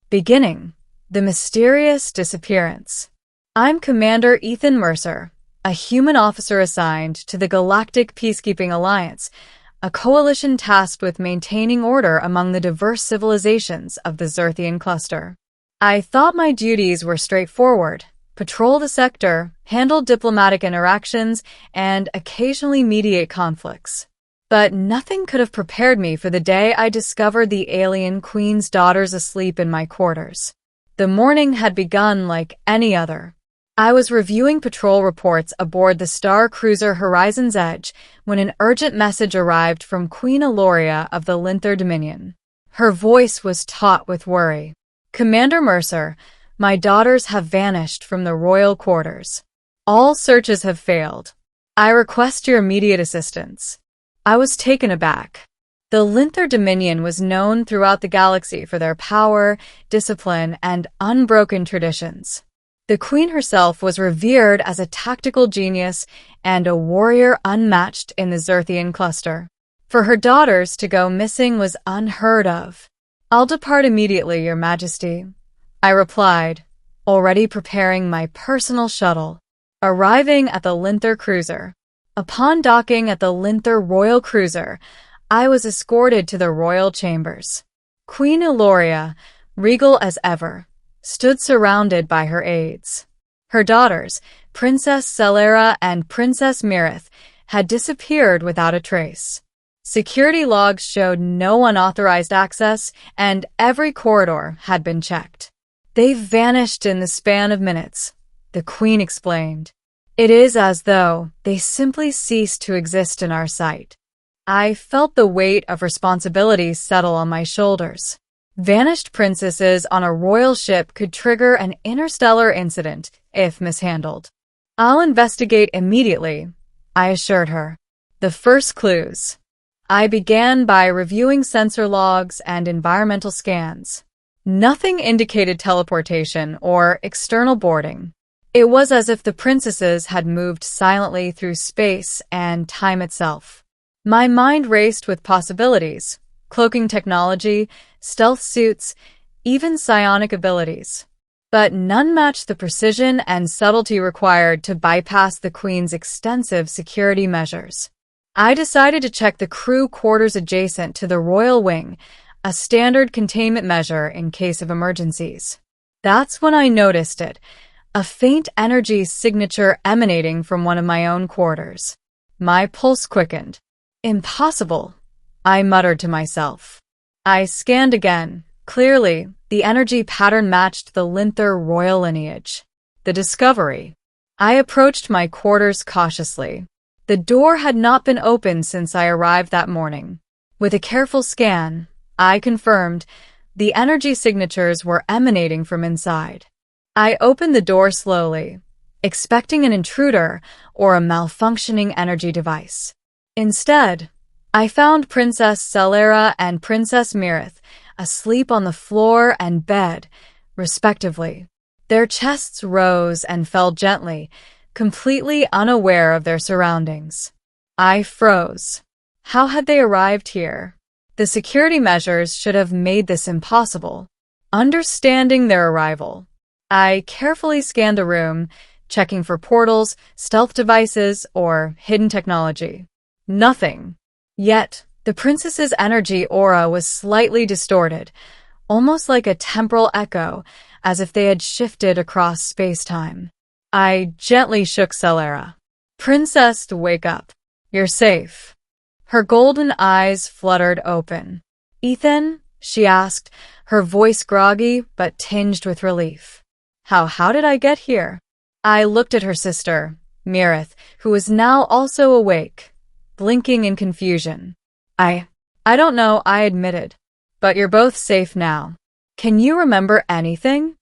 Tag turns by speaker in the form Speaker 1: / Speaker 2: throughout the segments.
Speaker 1: Beginning, the mysterious disappearance. I'm Commander Ethan Mercer, a human officer assigned to the Galactic Peacekeeping Alliance, a coalition tasked with maintaining order among the diverse civilizations of the Zerthian cluster. I thought my duties were straightforward: patrol the sector, handle diplomatic interactions, and occasionally mediate conflicts. But nothing could have prepared me for the day I discovered the alien queen's daughters asleep in my quarters. The morning had begun like any other. I was reviewing patrol reports aboard the star cruiser Horizon's Edge when an urgent message arrived from Queen Eloria of the Lynthar Dominion. Her voice was taut with worry. "Commander Mercer, my daughters have vanished from the royal quarters. All searches have failed. I request your immediate assistance." I was taken aback. The Lynthar Dominion was known throughout the galaxy for their power, discipline, and unbroken traditions. The Queen herself was revered as a tactical genius and a warrior unmatched in the Zerthian cluster. For her daughters to go missing was unheard of. "I'll depart immediately, Your Majesty," I replied, already preparing my personal shuttle. Arriving at the Lynthar cruiser. Upon docking at the Lynthar royal cruiser, I was escorted to the royal chambers. Queen Eloria, regal as ever, stood surrounded by her aides. Her daughters, Princess Selara and Princess Myrith, had disappeared without a trace. Security logs showed no unauthorized access, and every corridor had been checked. "They've vanished in the span of minutes," the Queen explained. "It is as though they simply ceased to exist in our sight." I felt the weight of responsibility settle on my shoulders. Vanished princesses on a royal ship could trigger an interstellar incident if mishandled. "I'll investigate immediately," I assured her. The first clues. I began by reviewing sensor logs and environmental scans. Nothing indicated teleportation or external boarding. It was as if the princesses had moved silently through space and time itself. My mind raced with possibilities: cloaking technology, stealth suits, even psionic abilities. But none matched the precision and subtlety required to bypass the Queen's extensive security measures. I decided to check the crew quarters adjacent to the royal wing, a standard containment measure in case of emergencies. That's when I noticed it. A faint energy signature emanating from one of my own quarters. My pulse quickened. "Impossible," I muttered to myself. I scanned again. Clearly, the energy pattern matched the Lynthar royal lineage. The discovery. I approached my quarters cautiously. The door had not been opened since I arrived that morning. With a careful scan, I confirmed the energy signatures were emanating from inside. I opened the door slowly, expecting an intruder or a malfunctioning energy device. Instead, I found Princess Selara and Princess Myrith asleep on the floor and bed, respectively. Their chests rose and fell gently, completely unaware of their surroundings. I froze. How had they arrived here? The security measures should have made this impossible. Understanding their arrival, I carefully scanned the room, checking for portals, stealth devices, or hidden technology. Nothing. Yet, the princess's energy aura was slightly distorted, almost like a temporal echo, as if they had shifted across space-time. I gently shook Selara. "Princess, wake up. You're safe." Her golden eyes fluttered open. "Ethan?" she asked, her voice groggy but tinged with relief. How did I get here?" I looked at her sister, Myrith, who was now also awake, blinking in confusion. I don't know," I admitted. "But you're both safe now. Can you remember anything?"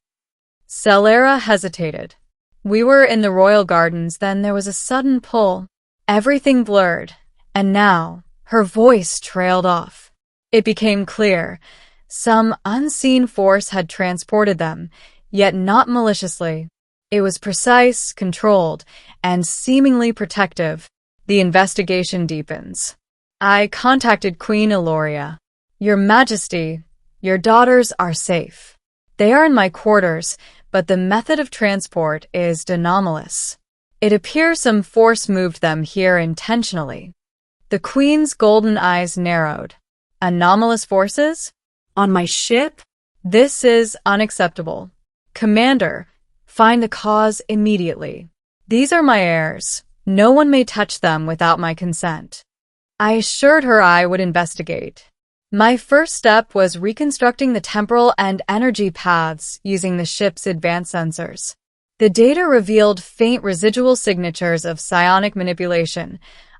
Speaker 1: Selara hesitated. "We were in the royal gardens, then there was a sudden pull. Everything blurred, and now her voice trailed off. It became clear. Some unseen force had transported them, yet not maliciously. It was precise, controlled, and seemingly protective. The investigation deepens. I contacted Queen Eloria. "Your Majesty, your daughters are safe." They are in my quarters, but the method of transport is anomalous. It appears some force moved them here intentionally. The Queen's golden eyes narrowed. Anomalous forces?
Speaker 2: On my ship?
Speaker 1: This is unacceptable. Commander, find the cause immediately. These are my heirs. No one may touch them without my consent. I assured her I would investigate. My first step was reconstructing the temporal and energy paths using the ship's advanced sensors. The data revealed faint residual signatures of psionic manipulation,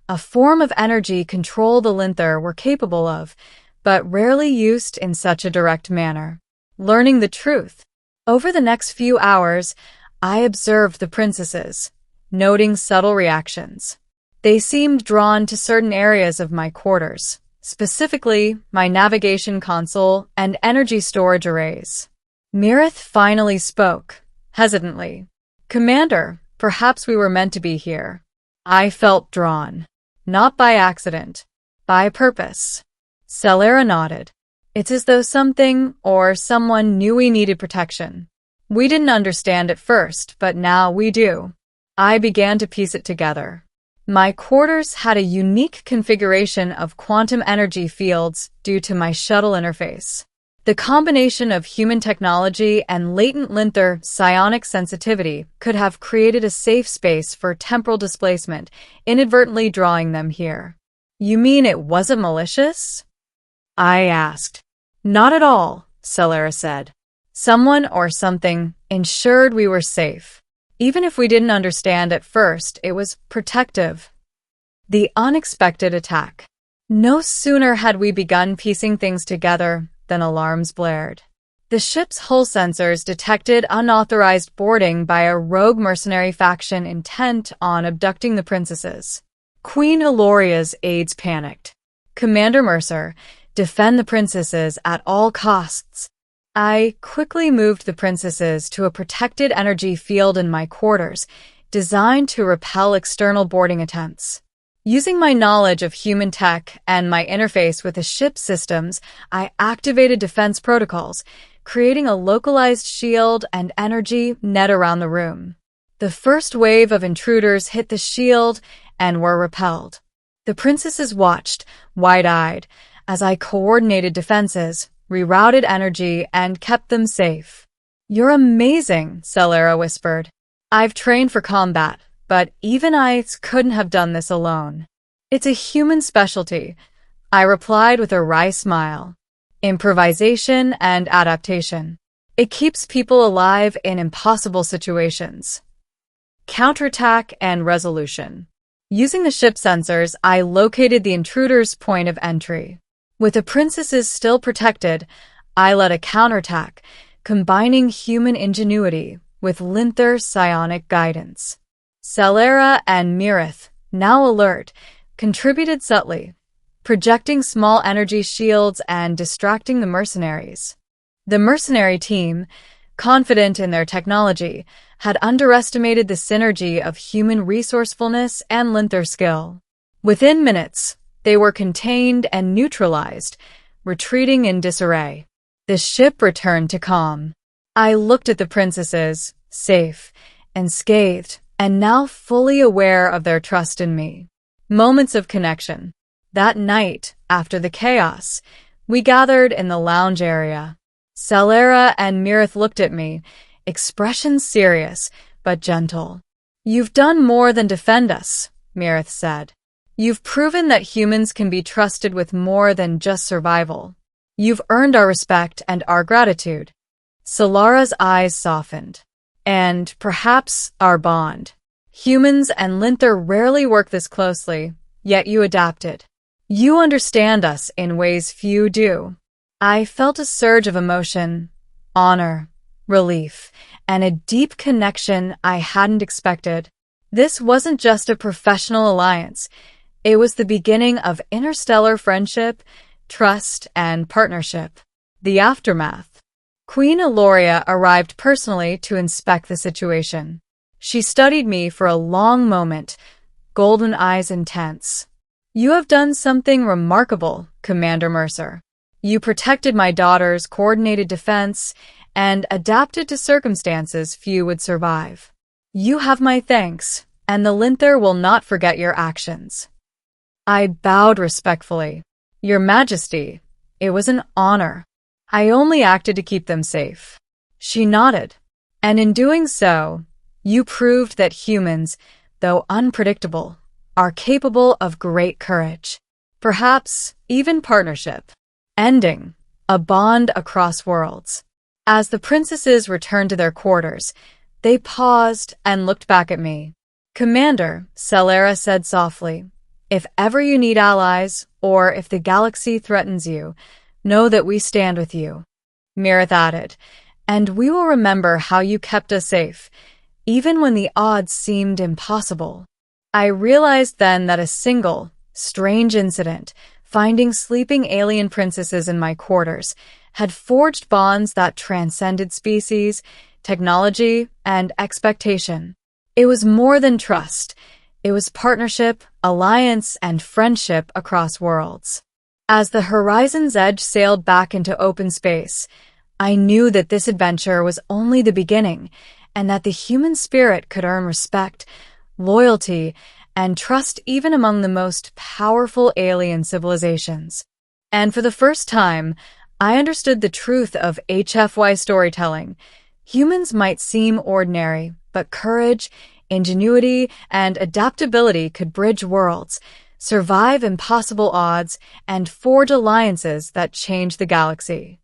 Speaker 1: a form of energy control the Lynthar were capable of, but rarely used in such a direct manner. Learning the truth. Over the next few hours, I observed the princesses, noting subtle reactions. They seemed drawn to certain areas of my quarters, specifically my navigation console and energy storage arrays. Myrith finally spoke, hesitantly. Commander, perhaps we were meant to be here. I felt drawn. Not by accident. By purpose. Selara nodded. It's as though something or someone knew we needed protection. We didn't understand at first, but now we do. I began to piece it together. My quarters had a unique configuration of quantum energy fields due to my shuttle interface. The combination of human technology and latent Lynthar psionic sensitivity could have created a safe space for temporal displacement, inadvertently drawing them here. You mean it wasn't malicious? I asked. Not at all, Selara said. Someone or something ensured we were safe. Even if we didn't understand at first, it was protective. The unexpected attack. No sooner had we begun piecing things together than alarms blared. The ship's hull sensors detected unauthorized boarding by a rogue mercenary faction intent on abducting the princesses. Queen Eloria's aides panicked. Commander Mercer, defend the princesses at all costs. I quickly moved the princesses to a protected energy field in my quarters, designed to repel external boarding attempts. Using my knowledge of human tech and my interface with the ship's systems, I activated defense protocols, creating a localized shield and energy net around the room. The first wave of intruders hit the shield and were repelled. The princesses watched, wide-eyed, as I coordinated defenses, rerouted energy, and kept them safe. You're amazing, Selara whispered. I've trained for combat, but even I couldn't have done this alone. It's a human specialty, I replied with a wry smile. Improvisation and adaptation. It keeps people alive in impossible situations. Counterattack and resolution. Using the ship sensors, I located the intruder's point of entry. With the princesses still protected, I led a counterattack, combining human ingenuity with Lynthar psionic guidance. Selara and Myrith, now alert, contributed subtly, projecting small energy shields and distracting the mercenaries. The mercenary team, confident in their technology, had underestimated the synergy of human resourcefulness and Lynthar skill. Within minutes, they were contained and neutralized, retreating in disarray. The ship returned to calm. I looked at the princesses, safe, unscathed, and now fully aware of their trust in me. Moments of connection. That night, after the chaos, we gathered in the lounge area. Selara and Myrith looked at me, expressions serious but gentle. You've done more than defend us, Myrith said. You've proven that humans can be trusted with more than just survival. You've earned our respect and our gratitude. Selara's eyes softened. And perhaps our bond. Humans and Lynthar rarely work this closely, yet you adapted. You understand us in ways few do. I felt a surge of emotion, honor, relief, and a deep connection I hadn't expected. This wasn't just a professional alliance. It was the beginning of interstellar friendship, trust, and partnership. The aftermath. Queen Eloria arrived personally to inspect the situation. She studied me for a long moment, golden eyes intense. You have done something remarkable, Commander Mercer. You protected my daughter's coordinated defense and adapted to circumstances few would survive. You have my thanks, and the Lynthar will not forget your actions." I bowed respectfully. "Your Majesty, it was an honor. I only acted to keep them safe." She nodded. "And in doing so, you proved that humans, though unpredictable, are capable of great courage. Perhaps even partnership. Ending a bond across worlds." As the princesses returned to their quarters, they paused and looked back at me. "Commander," Selara said softly, "if ever you need allies, or if the galaxy threatens you, know that we stand with you." Myrith added, "And we will remember how you kept us safe, even when the odds seemed impossible." I realized then that a single, strange incident, finding sleeping alien princesses in my quarters, had forged bonds that transcended species, technology, and expectation. It was more than trust. It was partnership, alliance, and friendship across worlds. As the horizon's edge sailed back into open space, I knew that this adventure was only the beginning, and that the human spirit could earn respect, loyalty, and trust even among the most powerful alien civilizations. And for the first time, I understood the truth of HFY storytelling. Humans might seem ordinary, but courage, ingenuity, and adaptability could bridge worlds, survive impossible odds, and forge alliances that change the galaxy.